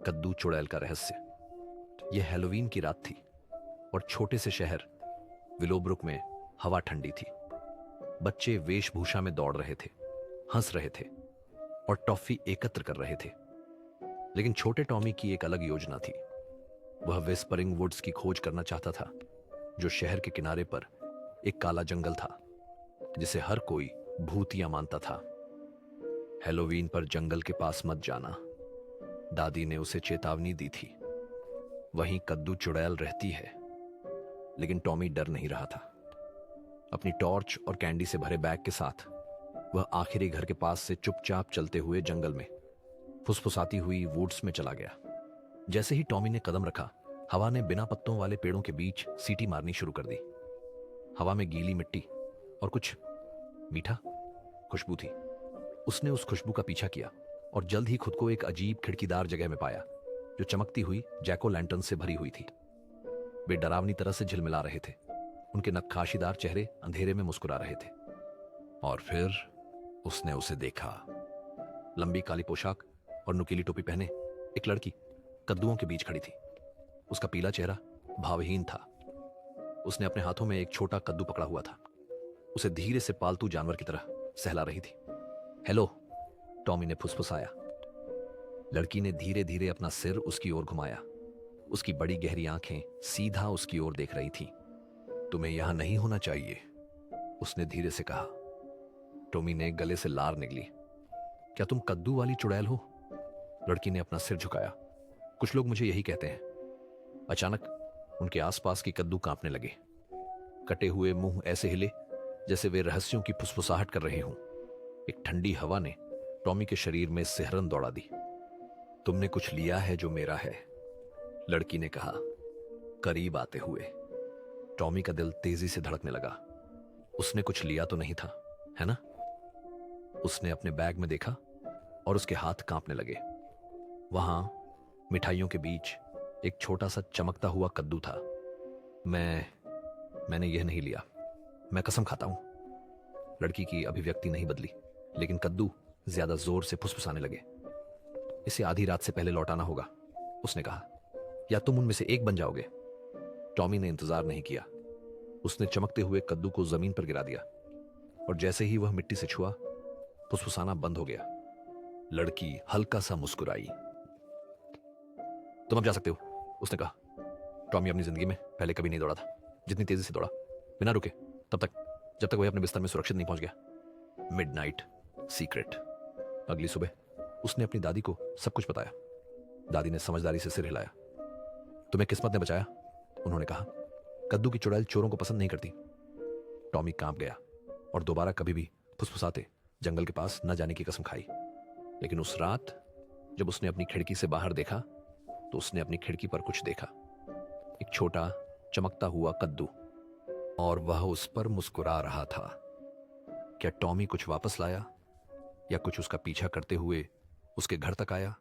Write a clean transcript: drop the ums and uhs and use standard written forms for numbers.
कद्दू चुड़ैल का रहस्य। यह हैलोवीन की रात थी और छोटे से शहर विलोब्रुक में हवा ठंडी थी। बच्चे वेशभूषा में दौड़ रहे थे, हंस रहे थे और टॉफी एकत्र कर रहे थे। लेकिन छोटे टॉमी की एक अलग योजना थी। वह विस्परिंग वुड्स की खोज करना चाहता था, जो शहर के किनारे पर एक काला जंगल था जिसे हर कोई भूतिया मानता था। हैलोवीन पर जंगल के पास मत जाना, दादी ने उसे चेतावनी दी थी। वहीं कद्दू चुड़ैल रहती है। लेकिन टॉमी डर नहीं रहा था। अपनी टॉर्च और कैंडी से भरे बैग के साथ वह आखिरी घर के पास से चुपचाप चलते हुए जंगल में फुसफुसाती हुई वुड्स में चला गया। जैसे ही टॉमी ने कदम रखा, हवा ने बिना पत्तों वाले पेड़ों के बीच सीटी मारनी शुरू कर दी। हवा में गीली मिट्टी और कुछ मीठा खुशबू थी। उसने उस खुशबू का पीछा किया और जल्द ही खुद को एक अजीब खिड़कीदार जगह में पाया, जो चमकती हुई जैको लैंटर्न से भरी हुई थी। वे डरावनी तरह से झिलमिला रहे थे। उनके नक्काशीदार चेहरे अंधेरे में मुस्कुरा रहे थे। और फिर उसने उसे देखा। लंबी काली पोशाक और नुकीली टोपी पहने एक लड़की कद्दुओं के बीच खड़ी थी। उसका पीला चेहरा भावहीन था। उसने अपने हाथों में एक छोटा कद्दू पकड़ा हुआ था। उसे धीरे से पालतू जानवर की तरह सहला रही थी। हेलो, टॉमी ने फुसफुसाया। लड़की ने धीरे धीरे अपना सिर उसकी ओर घुमाया। उसकी बड़ी गहरी आंखें सीधा उसकी ओर देख रही थीं। तुम्हें यहां नहीं होना चाहिए, उसने धीरे से कहा। टॉमी ने गले से लार निकली। क्या तुम कद्दू वाली चुड़ैल हो? लड़की ने अपना सिर झुकाया। कुछ लोग मुझे यही कहते हैं। अचानक उनके आसपास के कद्दू कांपने लगे। कटे हुए मुंह ऐसे हिले जैसे वे रहस्यों की फुसफुसाहट कर रहे हों। एक ठंडी हवा ने टॉमी के शरीर में सिहरन दौड़ा दी। तुमने कुछ लिया है जो मेरा है, लड़की ने कहा, करीब आते हुए। टॉमी का दिल तेजी से धड़कने लगा। उसने कुछ लिया तो नहीं था, है ना? उसने अपने बैग में देखा और उसके हाथ कांपने लगे। वहां मिठाइयों के बीच एक छोटा सा चमकता हुआ कद्दू था। मैंने यह नहीं लिया, मैं कसम खाता हूं। लड़की की अभिव्यक्ति नहीं बदली, लेकिन कद्दू ज्यादा जोर से फुसफुसाने लगे। इसे आधी रात से पहले लौटाना होगा, उसने कहा, या तुम उनमें से एक बन जाओगे। टॉमी ने इंतजार नहीं किया। उसने चमकते हुए कद्दू को जमीन पर गिरा दिया और जैसे ही वह मिट्टी से छुआ, फुसफुसाना बंद हो गया। लड़की हल्का सा मुस्कुराई। तुम अब जा सकते हो, उसने कहा। टॉमी अपनी जिंदगी में पहले कभी नहीं दौड़ा था जितनी तेजी से दौड़ा, बिना रुके, जब तक वह अपने बिस्तर में सुरक्षित नहीं पहुंच गया। Midnight secret. अगली सुबह उसने अपनी दादी को सब कुछ बताया। दादी ने समझदारी से सिर हिलाया। तुम्हें किस्मत ने बचाया, उन्होंने कहा। कद्दू की चुड़ैल चोरों को पसंद नहीं करती। टॉमी कांप गया और दोबारा कभी भी फुसफुसाते जंगल के पास न जाने की कसम खाई। लेकिन उस रात जब उसने अपनी खिड़की से बाहर देखा, तो उसने अपनी खिड़की पर कुछ देखा। एक छोटा चमकता हुआ कद्दू, और वह उस पर मुस्कुरा रहा था। क्या टॉमी कुछ वापस लाया, या कुछ उसका पीछा करते हुए उसके घर तक आया?